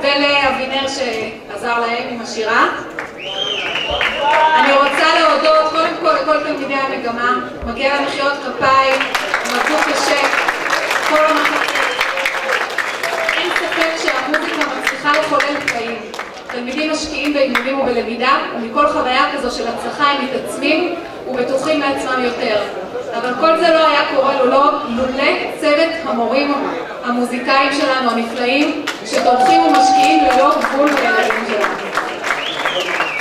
ולאבינר שעזר להם עם השירה. אני רוצה להודות קודם כל לכל תלמידי המגמה, מגיע להם מחיאות כפיים, הם עבדו קשה, כל המחלקות. אין ספק שהמוזיקה מצליחה לחולל חיים. תלמידים משקיעים באימונים ובלמידה, ומכל חוויה כזו של הצלחה הם מתעצמים ובטוחים מעצמם יותר. אבל כל זה לא היה קורה לולא צוות המורים המוזיקאים שלנו הנפלאים, שתומכים ומשקיעים ללא גבול בילדים שלנו.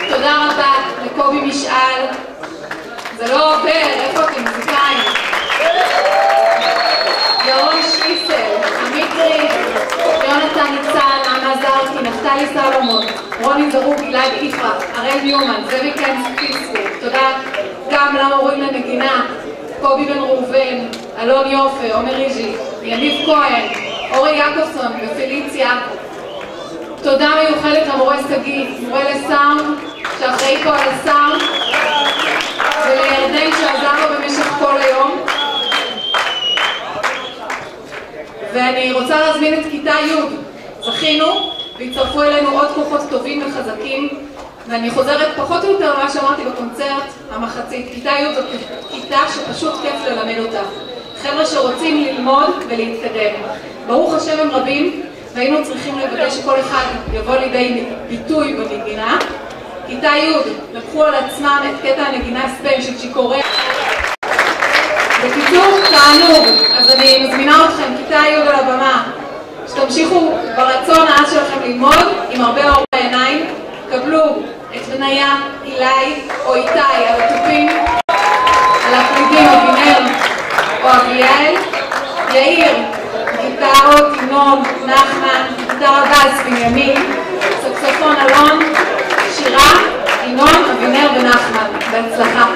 תודה רבה לקובי משאל, זה לא עובר, איפה אתם מוזיקאים? ירון שליסל, עמית ריב, יונתן ניצן, עמה זרקי, נפתלי סלומון, רוני זרוק, גלעד יפרח, הראל ניומן, זאבי פינסקו. תודה גם למורים לנגינה, קובי בן ראובן, אלון יופי, עומר ריז'י, יניב כהן, אורי יעקובסון ופיליציה. תודה מיוחדת למורה סגי, מורה לסאונד, שאחראי פה על הסאונד, ולירדן שעזר לו במשך כל היום. ואני רוצה להזמין את כיתה י'. זכינו והצטרפו אלינו עוד כוחות טובים וחזקים, ואני חוזרת פחות או יותר למה שאמרתי בקונצרט המחצית. כיתה י' זאת כיתה שפשוט כיף ללמד אותה. חבר'ה שרוצים ללמוד ולהתקדם. ברוך השם הם רבים, והיינו צריכים לוודא שכל אחד יבוא לידי ביטוי בנגינה. כיתה י' לקחו על עצמם את קטע הנגינה ספן של צ'יקוריה. בקיצור, תענוג. אז אני מזמינה אתכם, כיתה י' על הבמה, שתמשיכו ברצון העז שלכם ללמוד עם הרבה אור בעיניים. קבלו את בניה, אילי או איתי על התופים, על הפרידים אבינר או אביאל, יאיר, גיטרות, ינון, נחמן, גיטרה בס, בנימין, סקסופון אלון, שירה, ינון, אבינר ונחמן. בהצלחה.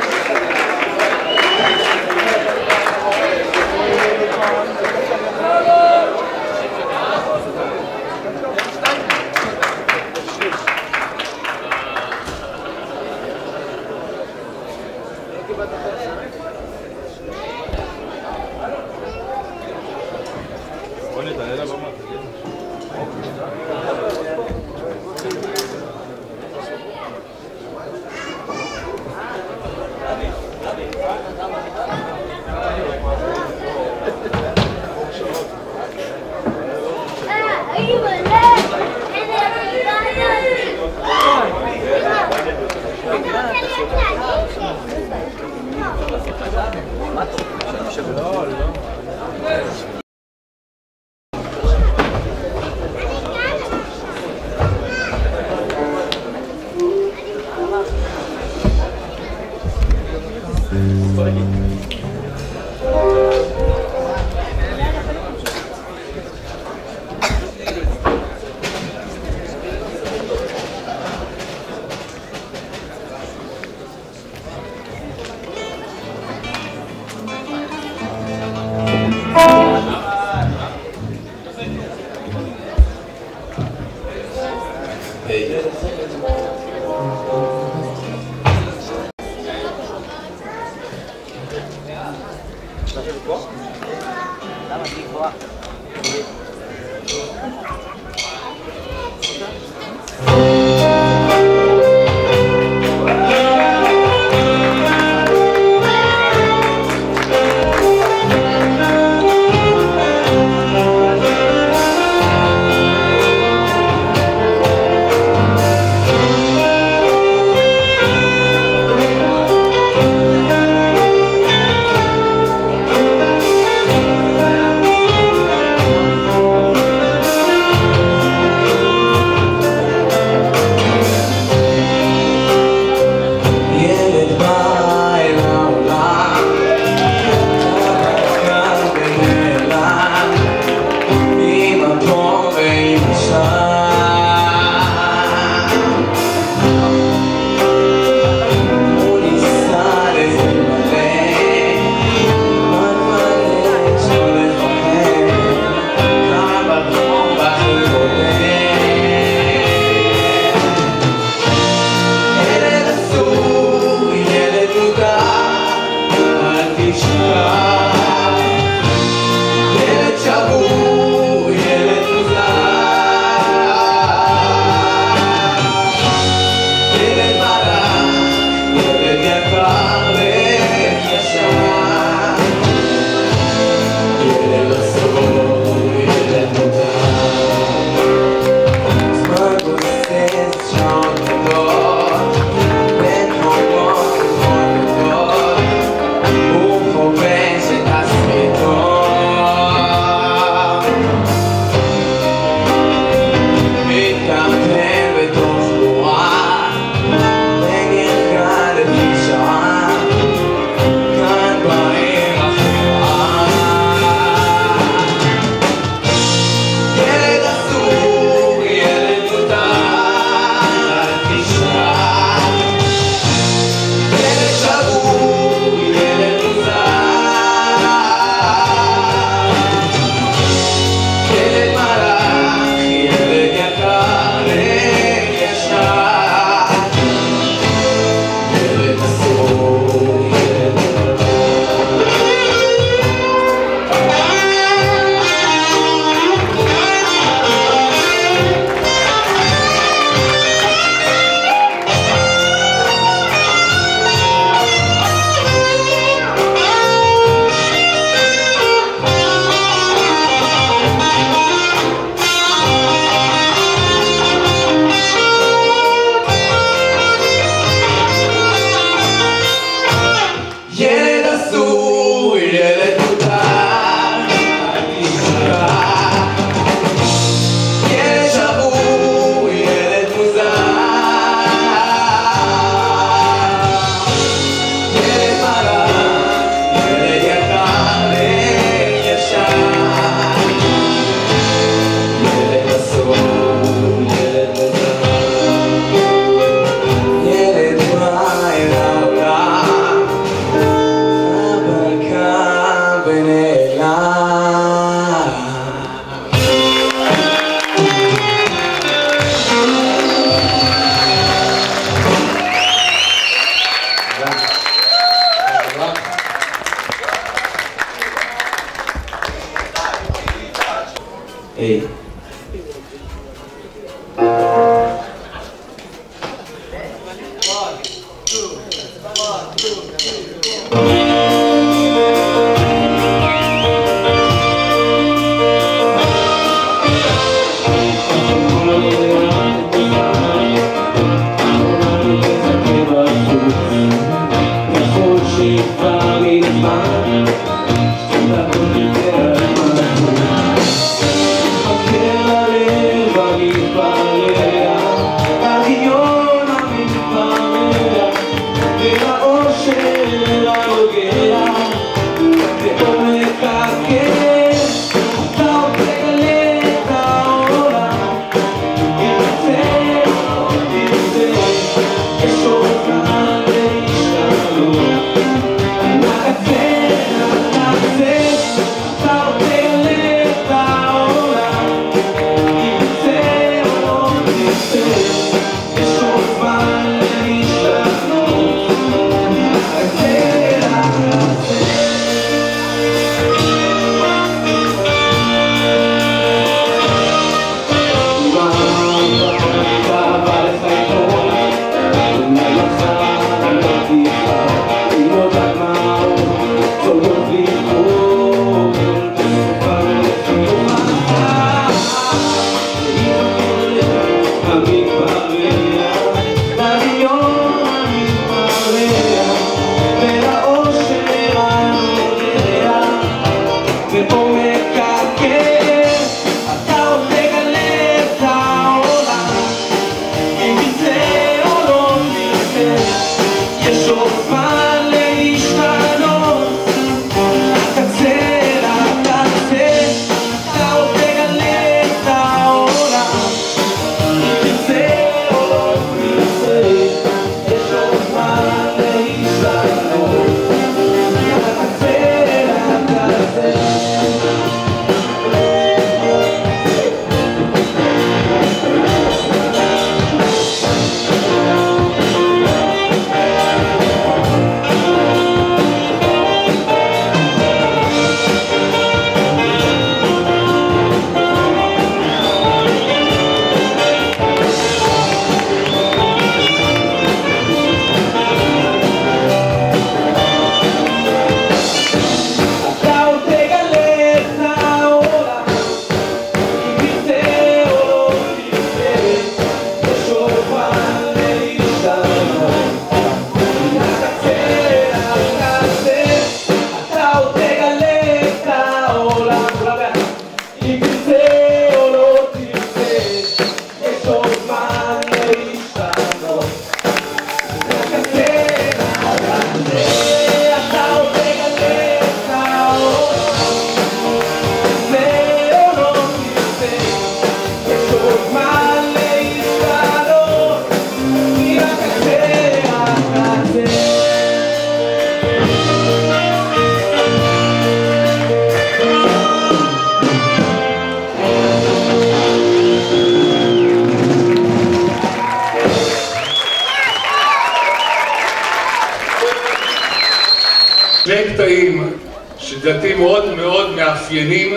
שני קטעים שלדעתי מאוד מאוד מאפיינים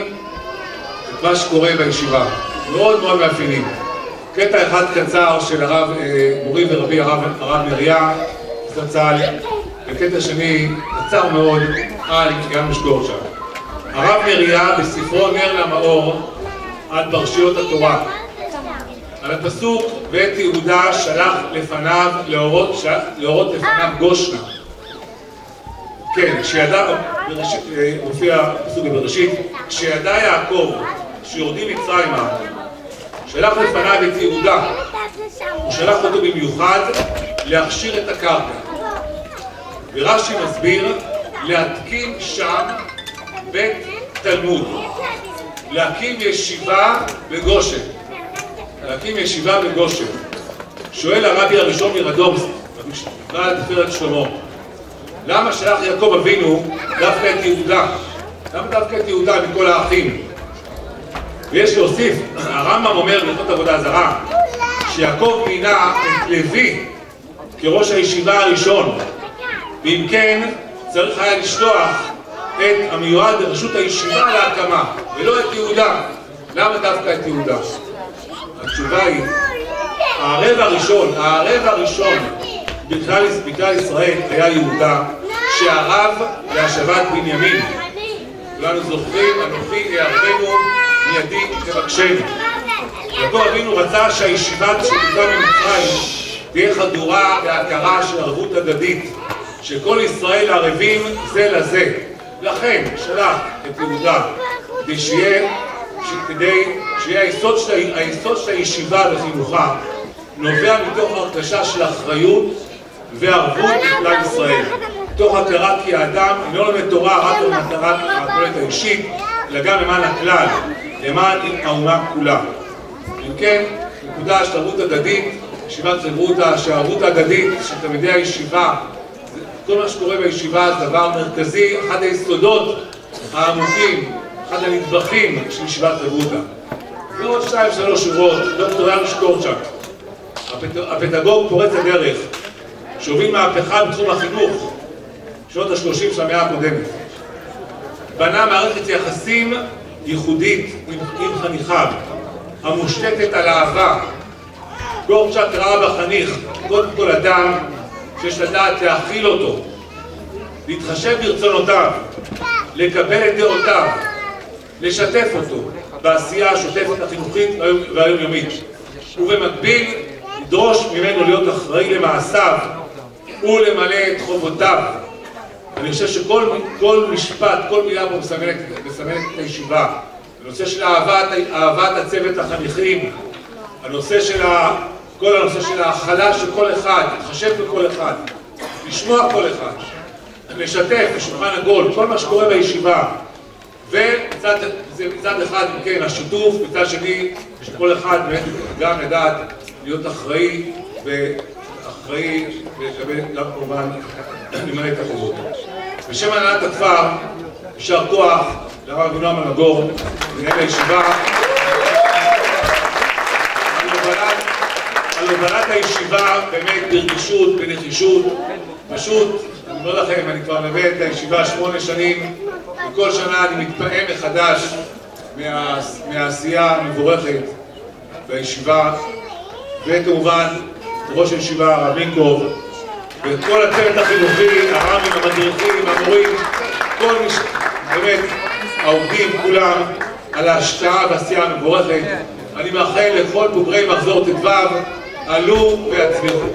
את מה שקורה בישיבה. מאוד מאוד מאפיינים. קטע אחד קצר של הרב, מורי ורבי הרב נריה, זצ"ל, וקטע שני קצר מאוד על ים אשדוד שם. הרב נריה בספרו נר למאור על פרשיות התורה, על הפסוק ואת יהודה שלח לפניו להורות לפניו גושנה. כן, כשידע, מופיע פסוק בראשית, כשידע יעקב שיורדים מצרימה, שלח לפניו את יהודה, הוא שלח אותו במיוחד להכשיר את הקרקע. ורש"י מסביר, להתקים שם בית תלמוד, להקים ישיבה בגושן. להקים ישיבה בגושן. שואל הרבי הראשון מרדובסק, בעל תפארת שלמה, למה שלח יעקב אבינו דווקא את יהודה? למה דווקא את יהודה מכל האחים? ויש להוסיף, הרמב"ם אומר בהלכות עבודה זרה, שיעקב מינה את לוי כראש הישיבה הראשון, ואם כן צריך היה לשלוח את המיועד לרשות הישיבה להקמה, ולא את יהודה. למה דווקא את יהודה? התשובה היא, הערב הראשון בכלל ישראל היה יהודה, שהרב להשבת בנימין. כולנו זוכרים, אנוכי הערבנו מידי תבקשנו. יעקב אבינו רצה שהישיבה שתוקם ממצרים תהיה חדורה בהכרה של ערבות הדדית, שכל ישראל ערבים זה לזה. לכן שלח את יהודה כדי שהיסוד של הישיבה וחינוכה נובע מתוך הרגשה של אחריות וערבות לכלל ישראל, מתוך הכרה כי האדם אינו לומד תורה רק למטרת התועלת האישית, אלא גם למען הכלל, למען האומה כולה. אם כן, נקודה של ערבות הדדית, ישיבת חברותא, שהערבות ההדדית של תלמידי הישיבה, כל מה שקורה בישיבה זה דבר מרכזי, אחד היסודות העמוקים, אחד הנדבכים של ישיבת חברותא. ועוד 2-3 שורות, דוקטור יאנוש קורצ'אק, הפדגוג פורץ הדרך, שהוביל מהפכה בתחום החינוך, שנות ה-30 של המאה הקודמת. בנה מערכת יחסים ייחודית עם חניכיו, המושתתת על אהבה. קורצ'אק ראה בחניך קודם כל אדם שיש לדעת להכיל אותו, להתחשב ברצונותיו, לקבל את דעותיו, לשתף אותו בעשייה השוטפת החינוכית והיומיומית, ובמקביל לדרוש ממנו להיות אחראי למעשיו ולמלא את חובותיו. אני חושב שכל משפט, כל מילה פה מסמלת את הישיבה. הנושא של אהבת הצוות החניכים, כל הנושא של ההכלה של כל אחד, להתחשב בכל אחד, לשמוע כל אחד, לשתף בשולחן עגול, כל מה שקורה בישיבה. ומצד אחד, כן, השיתוף, מצד שני, שכל אחד גם לדעת להיות אחראי ולקבל כמובן למלא את החובות. בשם הנהלת הכפר, יישר כוח לרב אבינועם אלמגור, מנהל הישיבה, על הובלת הישיבה באמת ברגישות, בנחישות. פשוט, אני אומר לכם, אני כבר מלווה את הישיבה 8 שנים, וכל שנה אני מתפעם מחדש מהעשייה המבורכת בישיבה, וכמובן ראש הישיבה הרב מינקוב, וכל הצוות החינוכי, הרבים, המדריכים, המורים, כל מי באמת העובדים כולם על ההשקעה והעשייה המבורכת. אני מאחל לכל בוגרי מחזור ט"ו, עלו והצליחו.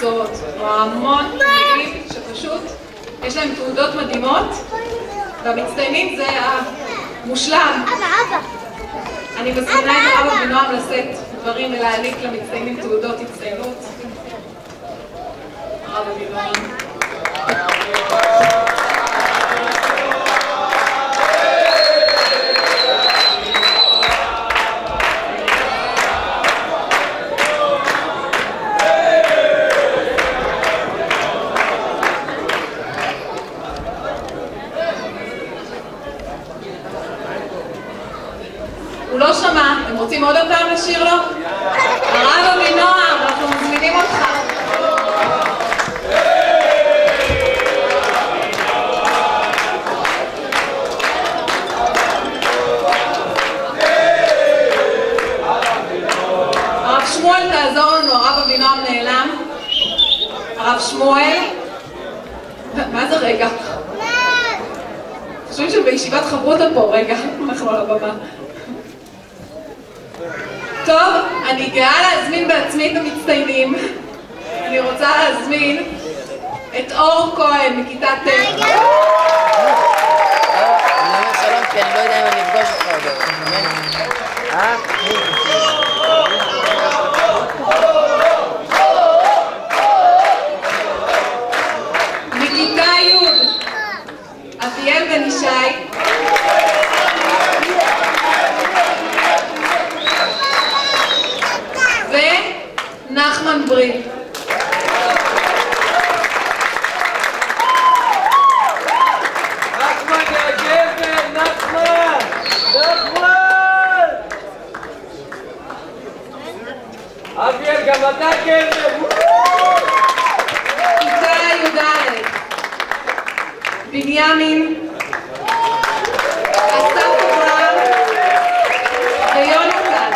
מקצועות, או המון תלמידים שפשוט יש להם תעודות מדהימות, והמצטיינים זה המושלם. אני מזמינה את הרב אבינועם לשאת דברים ולהעניק למצטיינים תעודות הצטיינות. הרב אבינועם. הוא לא שמע, אתם רוצים עוד הפעם לשיר לו? הרב אבינועם, אנחנו מזמינים אותך. הרב שמואל, תעזור לנו, הרב אבינועם נעלם. הרב שמואל, מה זה רגע? חושבים שבישיבת חברותא פה, רגע, אנחנו על הבמה. טוב, אני גאה להזמין בעצמי את המצטיינים. אני רוצה להזמין את אור כהן מכיתה ט'. אני אומר שלום כי אני לא יודע אם אני אפגוש אותך עוד. מכיתה י' אביאל בן ישי. ונחמן בריל. נחמן יגבר, נחמן! אביאל, גם אתה גבר! כיתה י"א בנימין, אסף אברהם ויונתן.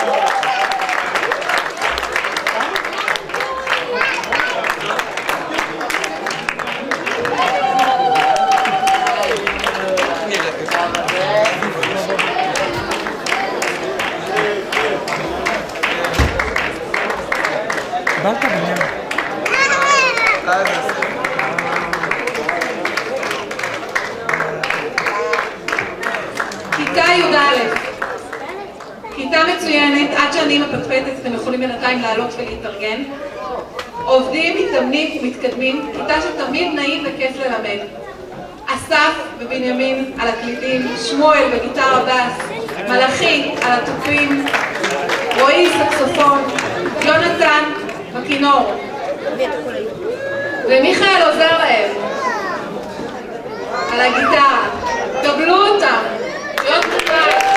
כיתה י"א, כיתה מצוינת, עד שאני מפטפטת אתם יכולים בינתיים לעלות ולהתארגן. עובדים, מתאמנים ומתקדמים, כיתה שתמיד נעים וכיף ללמד. אסף ובנימין על הקלידים, שמואל בגיטרה בס, מלאכי על התופים, רועי סקסופון, יונתן בכינור, ומיכאל עוזר להם על הגיטרה. קבלו אותם, להיות בבית.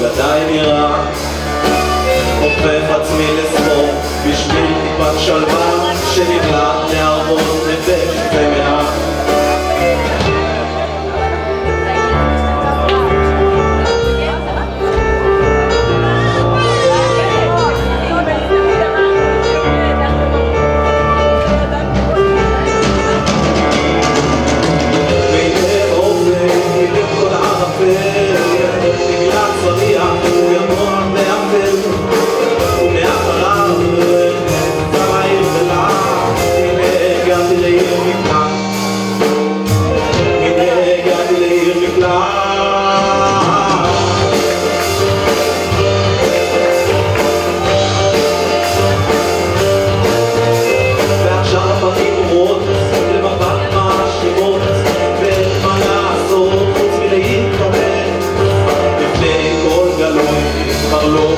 בגדיי נראה הופך עצמי לספור בשביל טיפת שלווה שנבלע להרבות נפש ומאה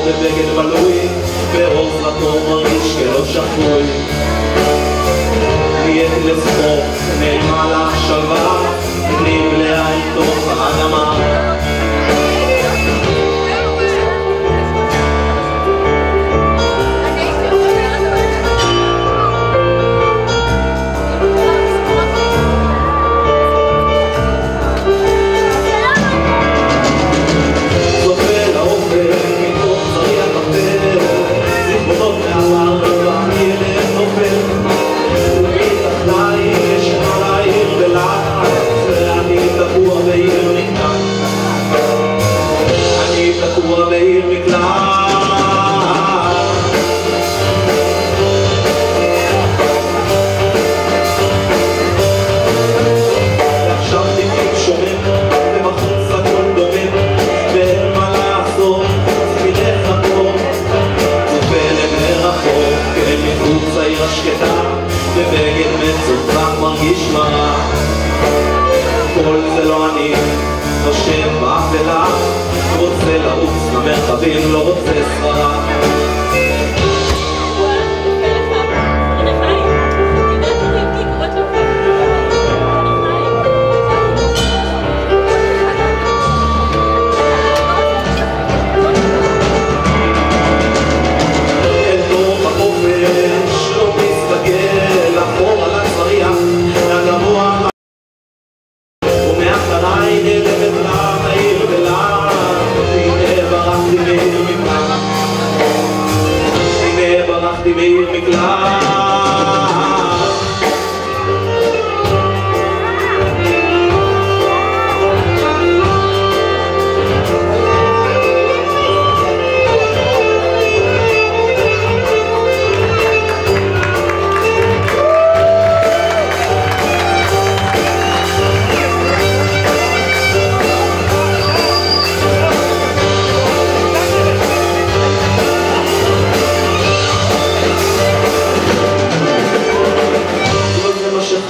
בבגד בלוי, ברוב מקום מרגיש כלא שפוי נהייתי לספור, נעימה לך שלווה נבלעה איתו האדמה בבגד מצוחק מרגיש מרה כל זה לא אני נושב באפלה רוצה לעוץ למרחבים לא רוצה שררה בעיר מקלט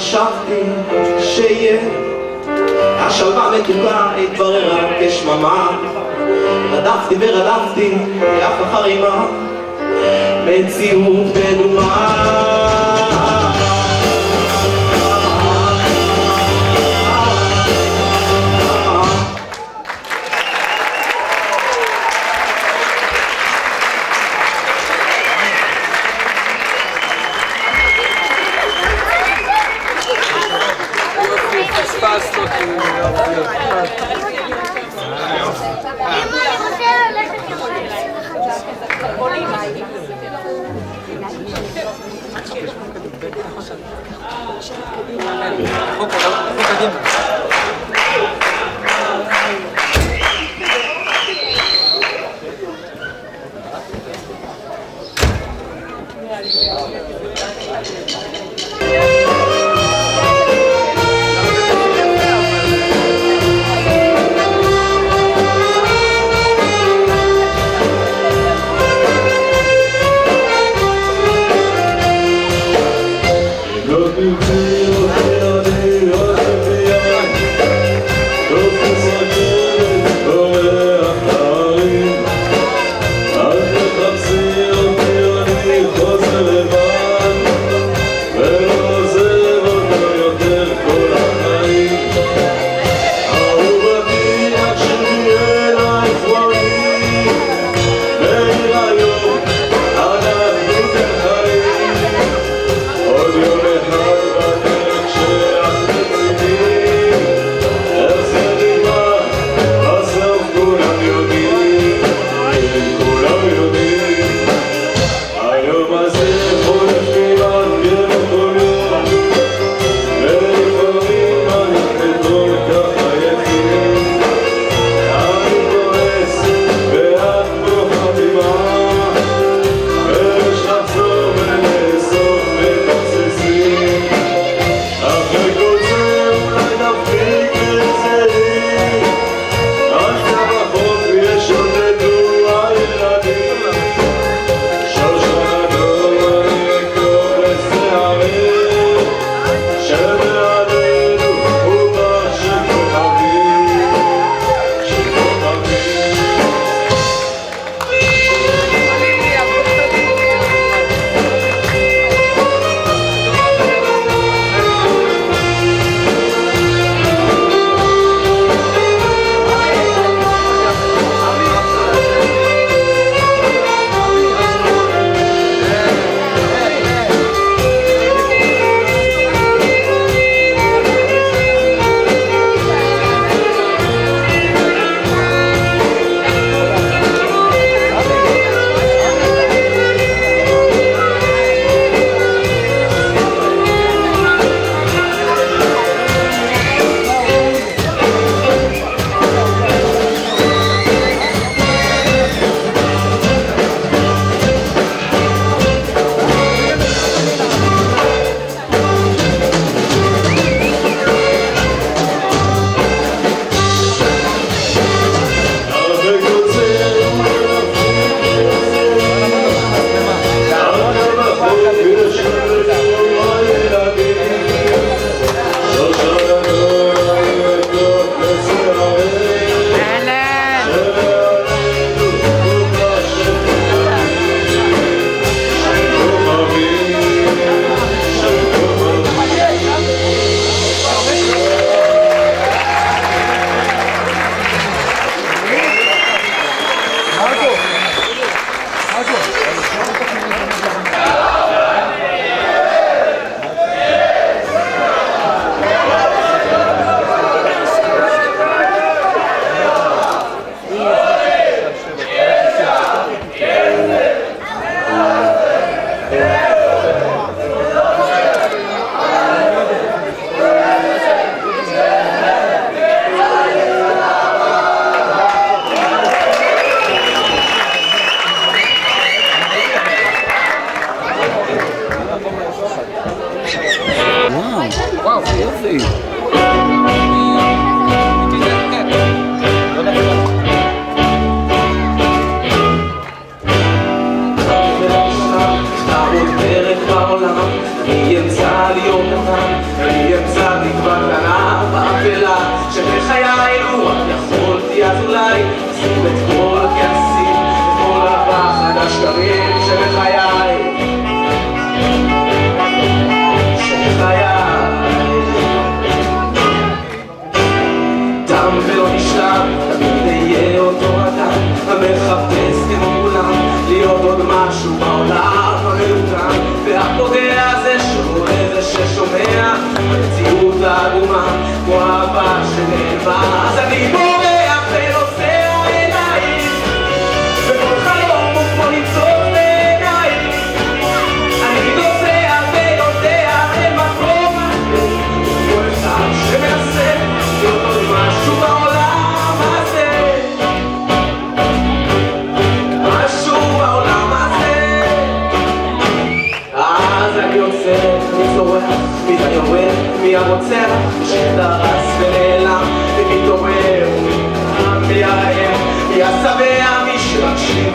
חשבתי שיהיה השלווה מתוקה התבררה כשממה רדפתי ורדפתי אף אחר אימה מציאות בדומה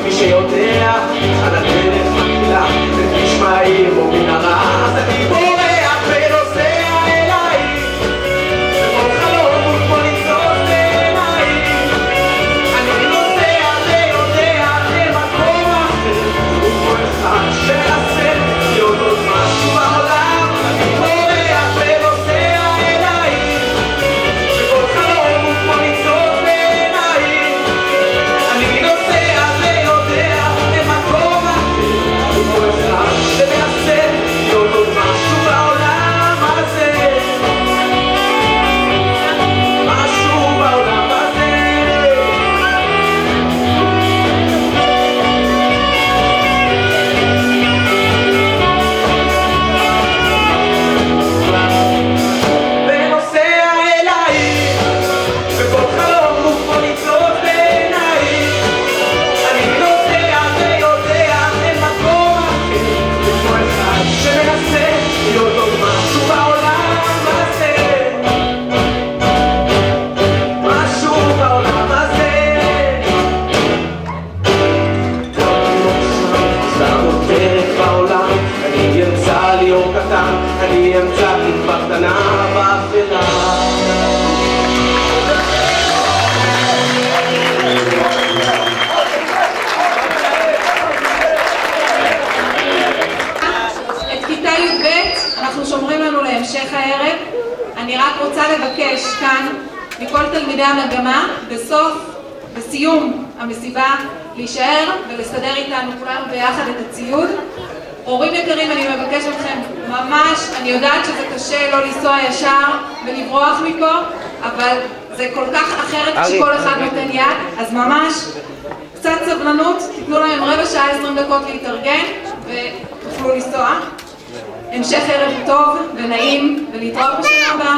מי שיודע על הדרך מתחילה בכביש מהיר או מנהרה, אז אני בורח ונוסע אלייך בכל חלום וכמו לצעוד בעינייך. אני נוסע ויודע למקום אחר וכמו אחד שמנסה להיות עוד משהו בעולם. אני בורח ונוסע אלייך בכל חלום וכמו לצעוד בעינייך. אני נוסע ויודע למקום אחר וכמו אחד שמנסה להיות עוד משהו בעולם הזה, משהו בעולם הזה. ונוסע אלייך בכל חלום וכמו לצעוד בעינייך. אני נוסע ויודע למקום אחר וכמו אחד שמנסה להיות עוד משהו בעולם הזה, משהו בעולם הזה. שם עוד דרך בעולם, אני אמצא לי אור קטן, אני אמצא תקווה קטנה באפלה. את כיתה י"ב אנחנו שומרים לנו להמשך הערב. אני רק רוצה לבקש כאן מכל תלמידי המגמה בסיום המסיבה להישאר ולסדר איתנו כולנו ביחד את הציוד. הורים יקרים, אני מבקש אתכם ממש, אני יודעת שזה קשה לא לנסוע ישר ולברוח מפה, אבל זה כל כך אחרת כשכל אחד נותן יד, אז ממש קצת סבלנות, תיתנו להם רבע שעה 20 דקות להתארגן ותוכלו לנסוע. המשך ערב טוב ונעים ולהתראות בשנה הבאה.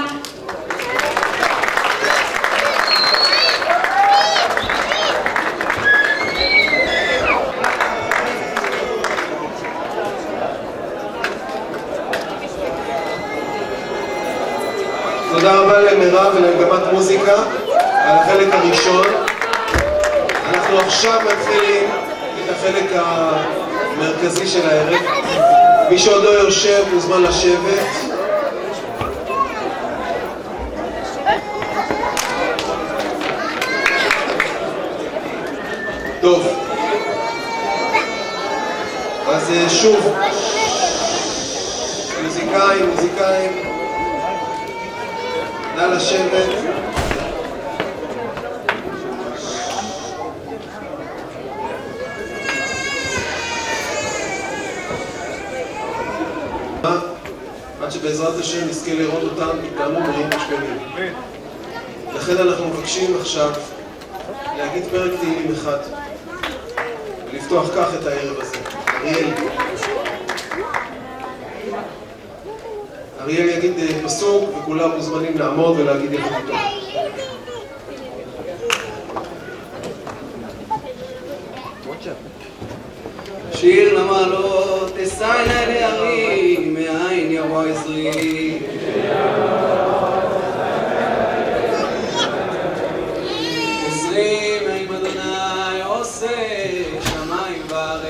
תודה רבה למירב ולמגמת מוזיקה על החלק הראשון. אנחנו עכשיו מתחילים את החלק המרכזי של הערב. מי שעוד לא יושב מוזמן לשבת. טוב, אז שוב, מוזיקאים, נא לשבת. עד שבעזרת השם נזכה לראות אותם איתנו בריאים ושלמים. לכן אנחנו מבקשים עכשיו להגיד פרק תהילים אחד ולפתוח כך את הערב הזה. אריאל יגיד פסוק וכולם מוזמנים לעמוד ולהגיד יחד איתו. שיר למעלות, אשא עיני להרים, מאין יבוא עזרי. עזרי מעם אדוני עושה שמיים וארץ.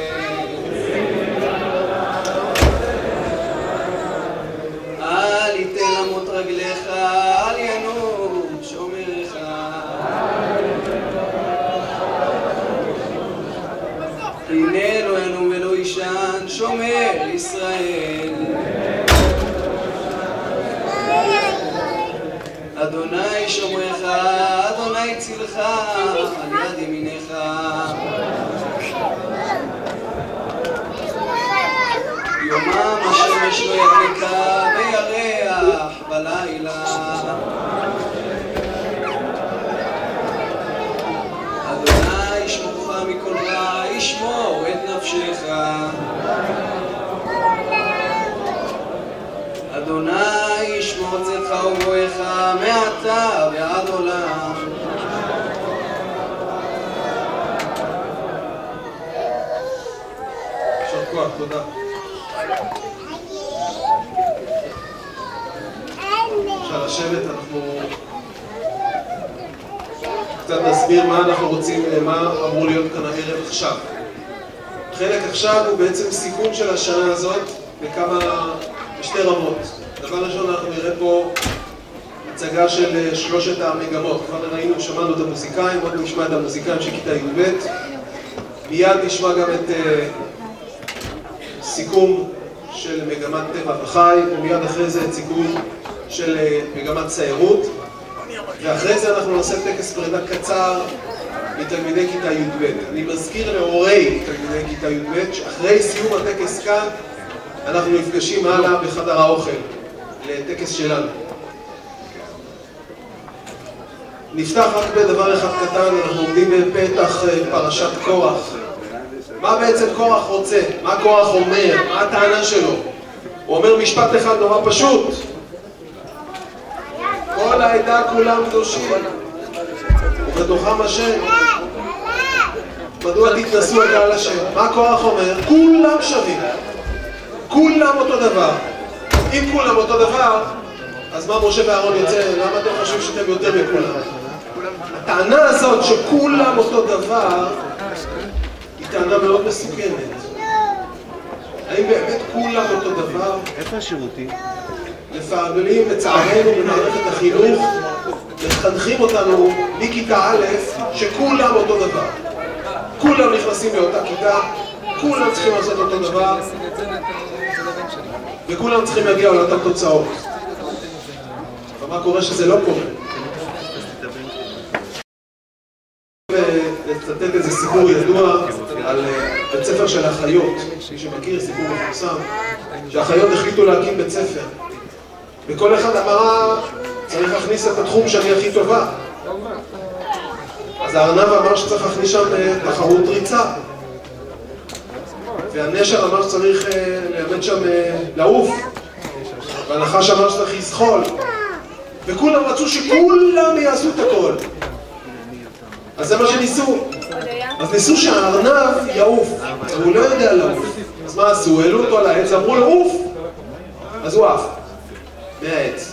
אל יתן למוט רגליך, אל ינום שומרך. הנה לא ינום ולא ישן, שומר ישראל. אדוני שומרך, אדוני צילך, על יד ימינך. יומם השמש לא ידלקה וירח בלילה. אדוני ישמורך מכל רע, ישמור את נפשך. אדוני ישמור צאתך ובואך מעתה ועד עולם. יישר כוח, תודה. אפשר לשבת, אנחנו קצת נסביר מה אנחנו רוצים, מה אמור להיות כאן הערב עכשיו. חלק עכשיו הוא בעצם סיכון של השנה הזאת בשתי רמות. דבר ראשון, אנחנו נראה פה הצגה של שלושת המגמות. כבר ראינו, שמענו את המוזיקאים, עוד נשמע את המוזיקאים של כיתה י"ב. מיד נשמע גם את סיכום של מגמת טבע וחי, ומיד אחרי זה את סיכום של מגמת ציירות. ואחרי זה אנחנו נעשה טקס פרידה קצר מתלמידי כיתה י"ב. אני מזכיר להורי תלמידי כיתה י"ב שאחרי סיום הטקס כאן אנחנו נפגשים הלאה בחדר האוכל לטקס שלנו. נפתח רק בדבר אחד קטן, אנחנו עומדים בפתח פרשת קורח. מה בעצם קורח רוצה? מה קורח אומר? מה הטענה שלו? הוא אומר משפט אחד נורא פשוט. כל העדה כולם קדושים, ובתוכם השם. מדוע תתנסו את על השם? מה קורח אומר? כולם שווים. כולם אותו דבר. אם כולם אותו דבר, אז מה משה ואהרון יוצא? למה אתם חושבים שאתם יותר מכולם? הטענה הזאת שכולם אותו דבר היא טענה מאוד מסוכנת. האם באמת כולם אותו דבר? איפה השירותים? לפעמים לצערנו במערכת החינוך מחנכים אותנו מכיתה א' שכולם אותו דבר. כולם נכנסים לאותה כיתה, כולם צריכים לעשות אותו דבר וכולם צריכים להגיע לאותן תוצאות. אבל מה קורה שזה לא קורה? לצטט איזה סיפור ידוע על בית ספר של אחיות, מי שמכיר, סיפור מפורסם, שהאחיות החליטו להקים בית ספר וכל אחד אמרה צריך להכניס את התחום שאני הכי טובה. אז הארנב אמר שצריך להכניס שם תחרות ריצה, והנשר אמר שצריך ללמד שם לעוף, והנחש אמר שצריך לזחול, וכולם רצו שכולם יעשו את הכל. אז זה מה שניסו. אז ניסו שהארנב יעוף, אבל הוא לא יודע לעוף. אז מה עשו? העלו אותו על העץ, אמרו לו עוף, אז הוא עף מהעץ.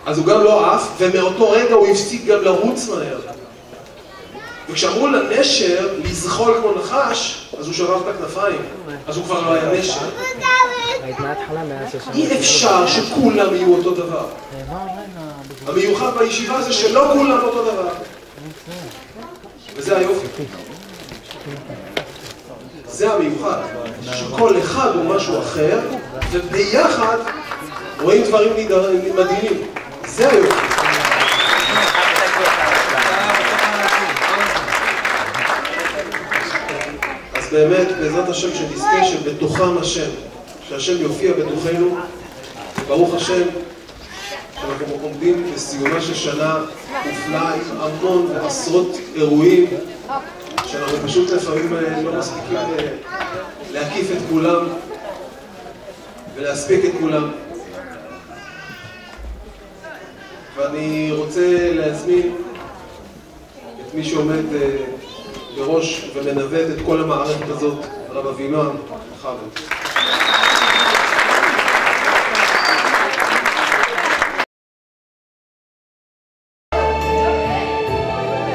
אז הוא גם לא עף, ומאותו רגע הוא הפסיק גם לרוץ מהר. וכשאמרו לנשר לזחול כמו נחש, אז הוא שרף את הכנפיים, אז הוא כבר לא היה נשר. אי אפשר שכולם יהיו אותו דבר. המיוחד בישיבה זה שלא כולם אותו דבר. וזה היופי. זה המיוחד, שכל אחד הוא משהו אחר, וביחד רואים דברים מדהימים. זה היופי. אז באמת, בעזרת השם שנזכה שבתוכם השם, שהשם יופיע בתוכנו, ברוך השם, שאנחנו עומדים בסיומה של שנה מופלאה עם המון ועשרות אירועים שאנחנו פשוט לפעמים לא מספיקים להקיף את כולם ולהספיק את כולם. ואני רוצה להזמין את מי שעומד בראש ומנווט את כל המערכת הזאת, הרב אבינועם, בכבוד.